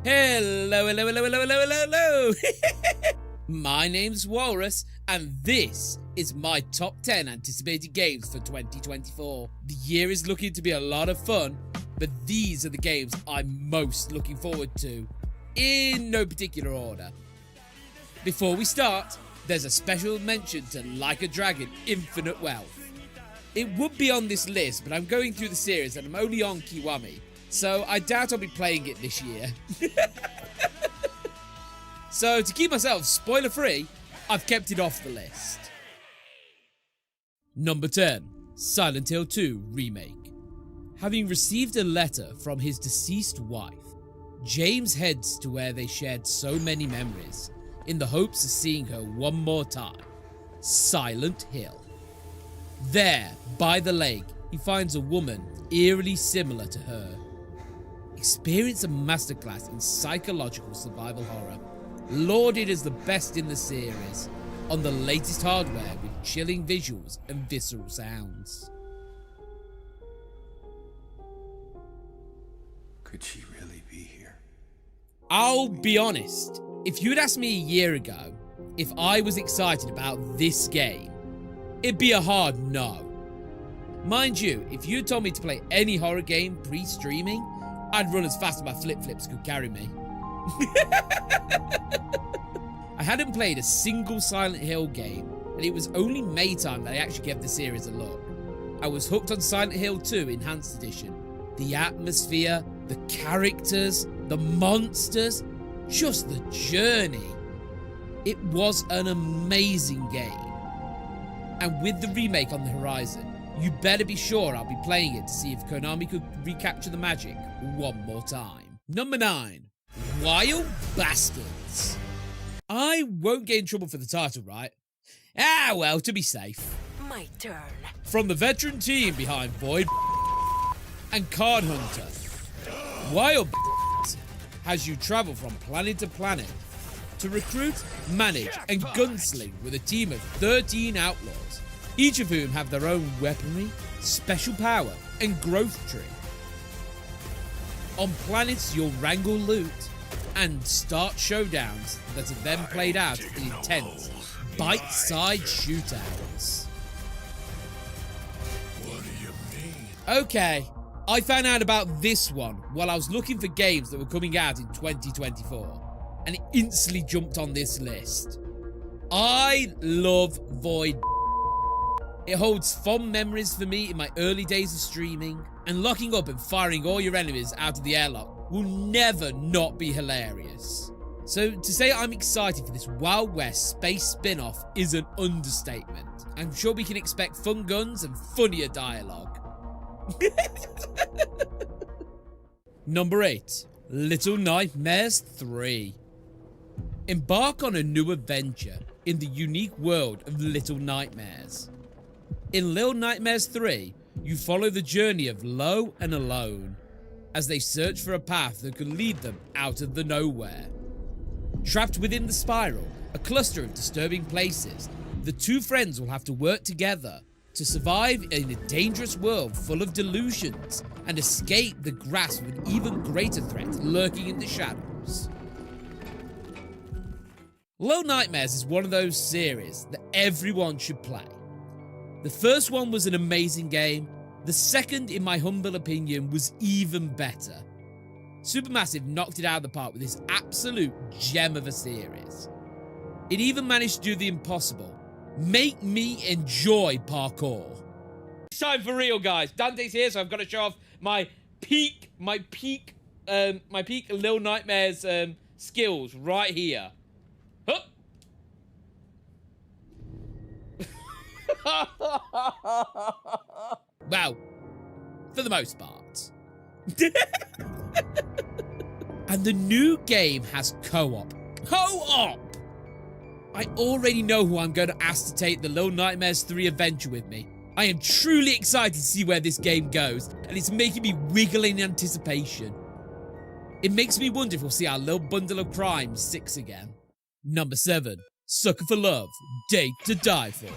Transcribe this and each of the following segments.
Hello, hello, hello, hello, hello, hello, hello. My name's Walrus, and this is my top 10 anticipated games for 2024. The year is looking to be a lot of fun, but these are the games I'm most looking forward to, in no particular order. Before we start, there's a special mention to Like a Dragon Infinite Wealth. It would be on this list, but I'm going through the series and I'm only on Kiwami, so I doubt I'll be playing it this year. So to keep myself spoiler free, I've kept it off the list. Number 10. Silent Hill 2 Remake. Having received a letter from his deceased wife, James heads to where they shared so many memories, in the hopes of seeing her one more time, Silent Hill. There, by the lake, he finds a woman eerily similar to her. Experience a masterclass in psychological survival horror, lauded as the best in the series, on the latest hardware with chilling visuals and visceral sounds. Could she really be here? I'll be honest, if you'd asked me a year ago if I was excited about this game, it'd be a hard no. Mind you, if you told me to play any horror game pre-streaming, I'd run as fast as my flip-flips could carry me. I hadn't played a single Silent Hill game, and it was only May time that I actually gave the series a look. I was hooked on Silent Hill 2 Enhanced Edition. The atmosphere, the characters, the monsters, just the journey. It was an amazing game. And with the remake on the horizon, you better be sure I'll be playing it to see if Konami could recapture the magic one more time. Number 9. Wild Bastards. I won't get in trouble for the title, right? Ah, well, to be safe. My turn. From the veteran team behind Void and Card Hunter, Wild Bastards has you travel from planet to planet to recruit, manage, and gunsling with a team of 13 outlaws, each of whom have their own weaponry, special power, and growth tree. On planets, you'll wrangle loot and start showdowns that are then played out in intense, bite-sized shootouts. What do you mean? Okay, I found out about this one while I was looking for games that were coming out in 2024, and it instantly jumped on this list. I love Void. It holds fond memories for me in my early days of streaming, and locking up and firing all your enemies out of the airlock will never not be hilarious. So to say I'm excited for this Wild West space spin-off is an understatement. I'm sure we can expect fun guns and funnier dialogue. Number 8. Little Nightmares 3. Embark on a new adventure in the unique world of Little Nightmares. In Little Nightmares 3, you follow the journey of Lo and Alone as they search for a path that could lead them out of the nowhere. Trapped within the spiral, a cluster of disturbing places, the two friends will have to work together to survive in a dangerous world full of delusions and escape the grasp of an even greater threat lurking in the shadows. Little Nightmares is one of those series that everyone should play. The first one was an amazing game. The second, in my humble opinion, was even better. Supermassive knocked it out of the park with this absolute gem of a series. It even managed to do the impossible. Make me enjoy parkour. It's time for real, guys. Dante's here, so I've got to show off my peak Little Nightmares skills right here. Huh. Well, for the most part. And the new game has co-op. Co-op! I already know who I'm going to ask to take the Little Nightmares 3 adventure with me. I am truly excited to see where this game goes, and it's making me wiggle in anticipation. It makes me wonder if we'll see our little bundle of crime 6 again. Number 7. Sucker for Love, Date to Die For.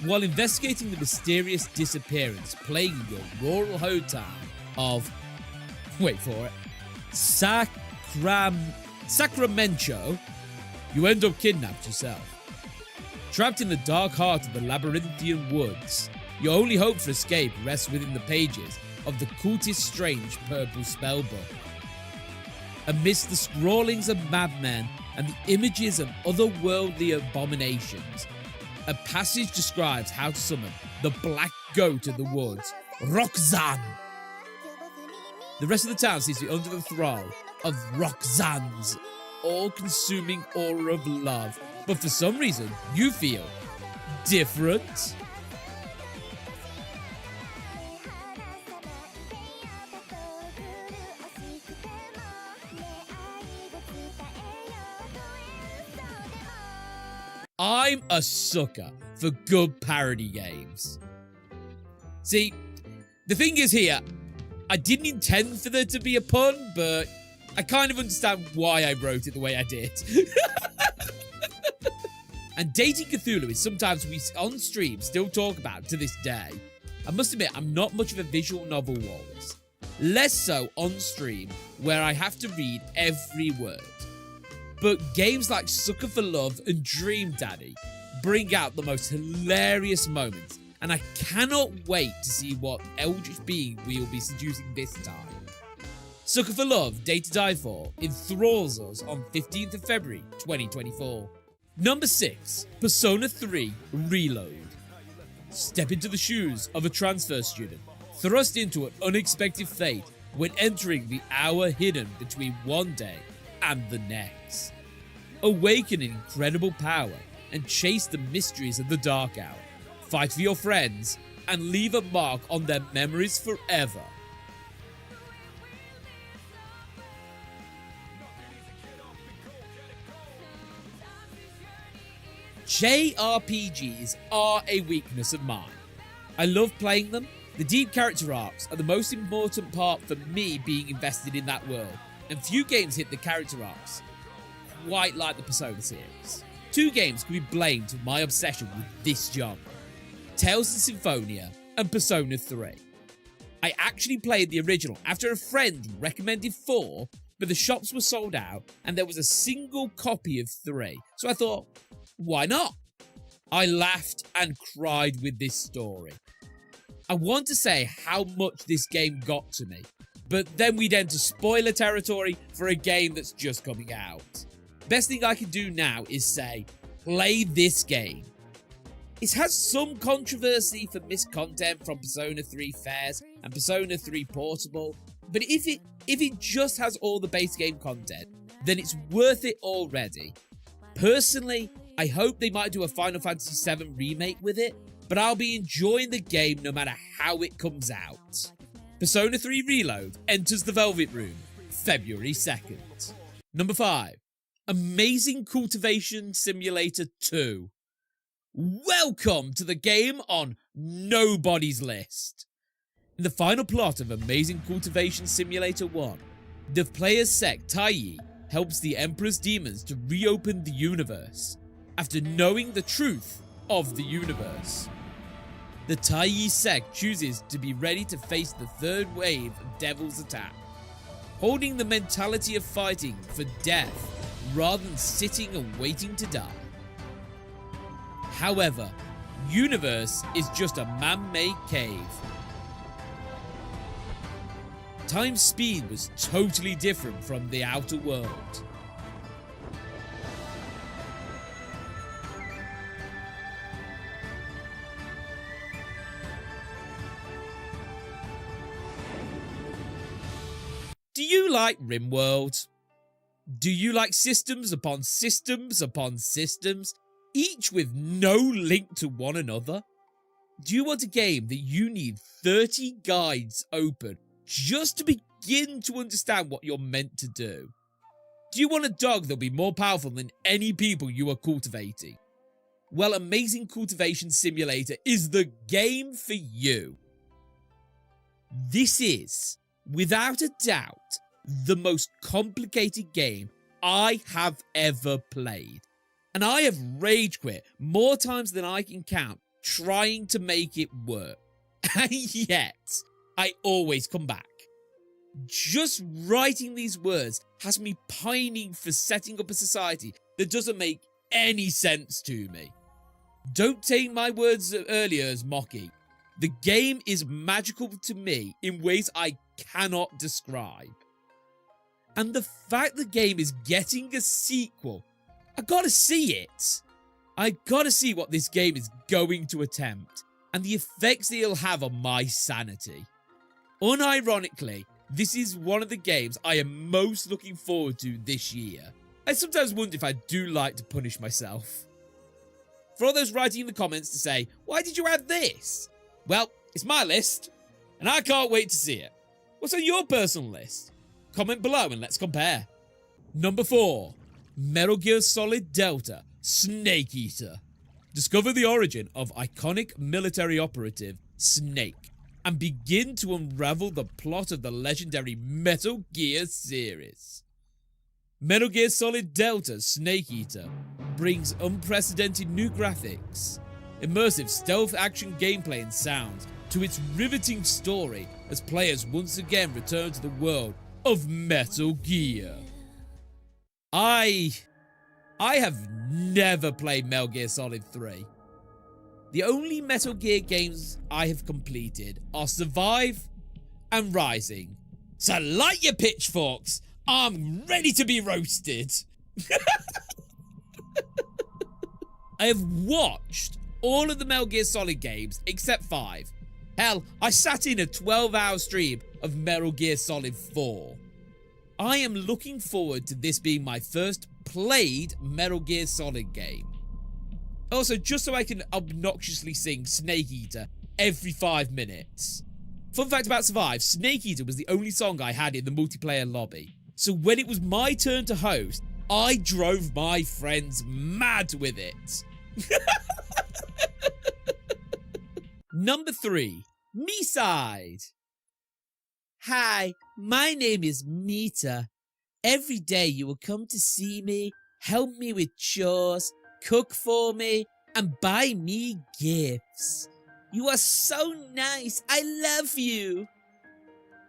While investigating the mysterious disappearance plaguing your rural hometown of, wait for it, Sacramento, you end up kidnapped yourself. Trapped in the dark heart of the labyrinthian woods, your only hope for escape rests within the pages of the cultist's strange purple spellbook. Amidst the scrawlings of madmen and the images of otherworldly abominations, a passage describes how to summon the black goat of the woods, Roxanne. The rest of the town seems to be under the thrall of Roxanne's all-consuming aura of love, but for some reason, you feel different. I'm a sucker for good parody games. See, the thing is here, I didn't intend for there to be a pun, but I kind of understand why I wrote it the way I did. And Dating Cthulhu is sometimes we on stream still talk about to this day. I must admit, I'm not much of a visual novel walrus. Less so on stream, where I have to read every word. But games like Sucker for Love and Dream Daddy bring out the most hilarious moments, and I cannot wait to see what eldritch being we will be seducing this time. Sucker for Love, Day to Die For, enthralls us on 15th of February 2024. Number 6, Persona 3 Reload. Step into the shoes of a transfer student, thrust into an unexpected fate when entering the hour hidden between one day and the next. Awaken an incredible power and chase the mysteries of the dark hour. Fight for your friends and leave a mark on their memories forever. JRPGs are a weakness of mine. I love playing them. The deep character arcs are the most important part for me being invested in that world, and few games hit the character arcs quite like the Persona series. 2 games can be blamed for my obsession with this genre: Tales of Symphonia and Persona 3. I actually played the original after a friend recommended 4, but the shops were sold out and there was a single copy of 3, so I thought, why not? I laughed and cried with this story. I want to say how much this game got to me, but then we'd enter spoiler territory for a game that's just coming out. Best thing I can do now is say, play this game. It has some controversy for missed content from Persona 3 Fairs and Persona 3 Portable, but if it just has all the base game content, then it's worth it already. Personally, I hope they might do a Final Fantasy VII remake with it, but I'll be enjoying the game no matter how it comes out. Persona 3 Reload enters the Velvet Room, February 2nd. Number 5. Amazing Cultivation Simulator 2. Welcome to the game on nobody's list. In the final plot of Amazing Cultivation Simulator 1, the player's sect Taiyi helps the Emperor's demons to reopen the universe after knowing the truth of the universe. The Taiyi sect chooses to be ready to face the third wave of Devil's attack, holding the mentality of fighting for death rather than sitting and waiting to die. However, universe is just a man-made cave. Time speed was totally different from the outer world. Do you like RimWorld? Do you like systems upon systems upon systems, each with no link to one another? Do you want a game that you need 30 guides open just to begin to understand what you're meant to do? Do you want a dog that'll be more powerful than any people you are cultivating? Well, Amazing Cultivation Simulator is the game for you. This is, without a doubt, the most complicated game I have ever played. And I have rage quit more times than I can count trying to make it work. And yet, I always come back. Just writing these words has me pining for setting up a society that doesn't make any sense to me. Don't take my words earlier as mocking. The game is magical to me in ways I cannot describe. And the fact the game is getting a sequel, I gotta see it. I gotta see what this game is going to attempt and the effects it'll have on my sanity. Unironically, this is one of the games I am most looking forward to this year. I sometimes wonder if I do like to punish myself. For all those writing in the comments to say, why did you add this? Well, it's my list, and I can't wait to see it. What's on your personal list? Comment below and let's compare. Number 4. Metal Gear Solid Delta Snake Eater. Discover the origin of iconic military operative Snake and begin to unravel the plot of the legendary Metal Gear series. Metal Gear Solid Delta Snake Eater brings unprecedented new graphics, immersive stealth action gameplay and sounds to its riveting story as players once again return to the world of Metal Gear. I have never played Metal Gear Solid 3. The only Metal Gear games I have completed are Survive and Rising. So light your pitchforks, I'm ready to be roasted. I have watched all of the Metal Gear Solid games except 5. Hell, I sat in a 12-hour stream of Metal Gear Solid 4. I am looking forward to this being my first played Metal Gear Solid game. Also, just so I can obnoxiously sing Snake Eater every 5 minutes. Fun fact about Survive, Snake Eater was the only song I had in the multiplayer lobby. So when it was my turn to host, I drove my friends mad with it. Number 3. Me-Side. Hi, my name is Meide. Every day you will come to see me, help me with chores, cook for me, and buy me gifts. You are so nice. I love you.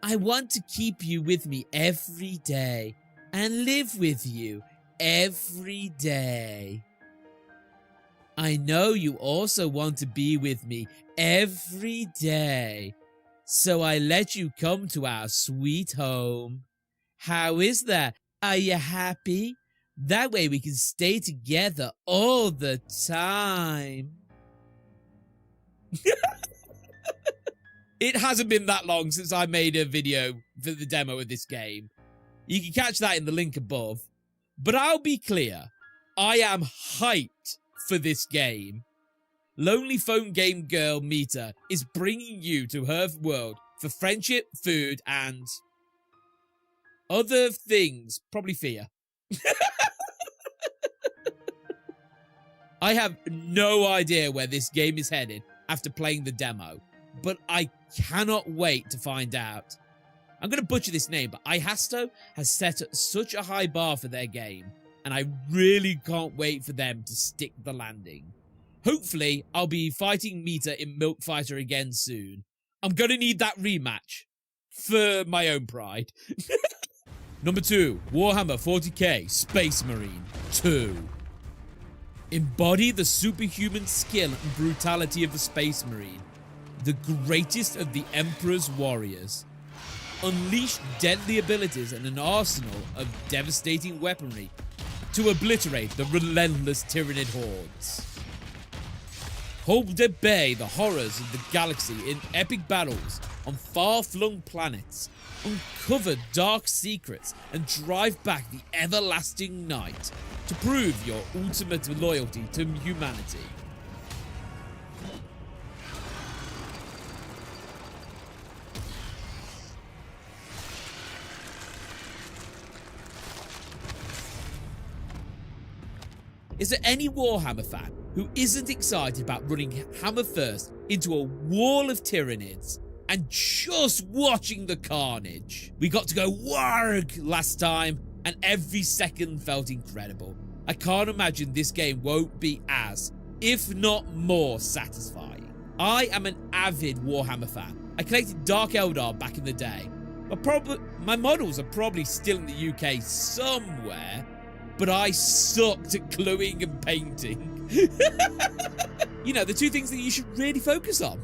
I want to keep you with me every day and live with you every day. I know you also want to be with me every day, so I let you come to our sweet home. How is that? Are you happy? That way we can stay together all the time. It hasn't been that long since I made a video for the demo of this game. You can catch that in the link above. But I'll be clear, I am hyped for this game. Lonely phone game girl Meide is bringing you to her world for friendship, food, and other things, probably fear. I have no idea where this game is headed after playing the demo, but I cannot wait to find out. I'm going to butcher this name, but Ihasto has set such a high bar for their game, and I really can't wait for them to stick the landing. Hopefully, I'll be fighting Meide in Milk Fighter again soon. I'm going to need that rematch for my own pride. Number 2, Warhammer 40k Space Marine 2. Embody the superhuman skill and brutality of the Space Marine, the greatest of the Emperor's warriors. Unleash deadly abilities and an arsenal of devastating weaponry to obliterate the relentless Tyranid hordes. Hold at bay the horrors of the galaxy in epic battles on far-flung planets, uncover dark secrets and drive back the everlasting night to prove your ultimate loyalty to humanity. Is there any Warhammer fan who isn't excited about running hammer first into a wall of Tyranids and just watching the carnage? We got to go warg last time and every second felt incredible. I can't imagine this game won't be as, if not more, satisfying. I am an avid Warhammer fan. I collected Dark Eldar back in the day. My models are probably still in the UK somewhere, but I sucked at gluing and painting. You know, the two things that you should really focus on.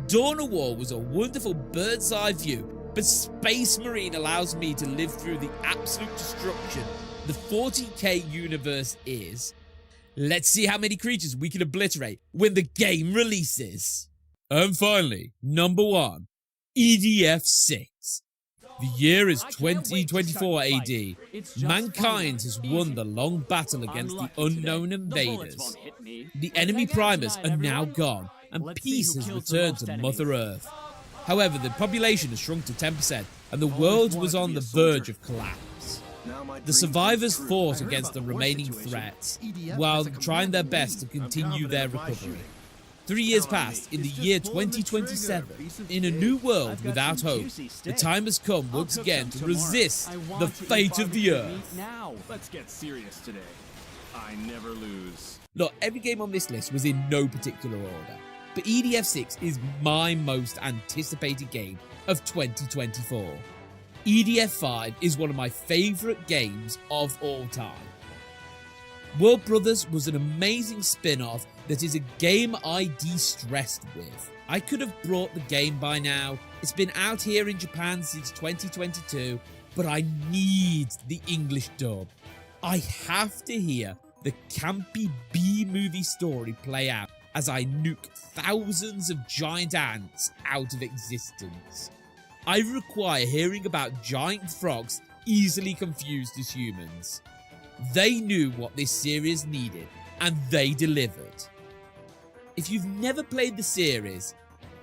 Dawn of War was a wonderful bird's eye view, but Space Marine allows me to live through the absolute destruction the 40k universe is. Let's see how many creatures we can obliterate when the game releases. And finally, number 1, EDF 6. The year is 2024 AD. Mankind has won the long battle against the unknown invaders. The enemy primers are now gone, and peace has returned to Mother Earth. However, the population has shrunk to 10%, and the world was on the verge of collapse. The survivors fought against the remaining threats, while trying their best to continue their recovery. 3 years passed in the year 2027. In a new world without hope, the time has come once again to resist the fate of the Earth. Now, let's get serious today. I never lose. Look, every game on this list was in no particular order, but EDF 6 is my most anticipated game of 2024. EDF 5 is one of my favourite games of all time. World Brothers was an amazing spin-off that is a game I de-stressed with. I could have brought the game by now. It's been out here in Japan since 2022, but I need the English dub. I have to hear the campy B-movie story play out as I nuke thousands of giant ants out of existence. I require hearing about giant frogs easily confused as humans. They knew what this series needed, and they delivered. If you've never played the series,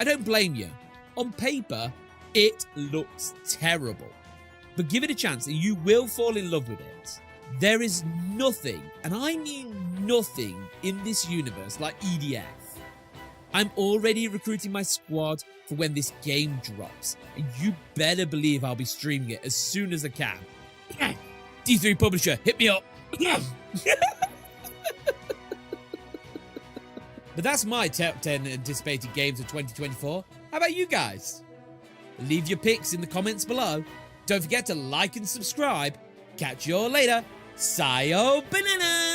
I don't blame you. On paper, it looks terrible. But give it a chance and you will fall in love with it. There is nothing, and I mean nothing, in this universe like EDF. I'm already recruiting my squad for when this game drops, and you better believe I'll be streaming it as soon as I can. D3 Publisher, hit me up. But that's my top 10 anticipated games of 2024. How about you guys? Leave your picks in the comments below. Don't forget to like and subscribe. Catch you all later. Sayonara.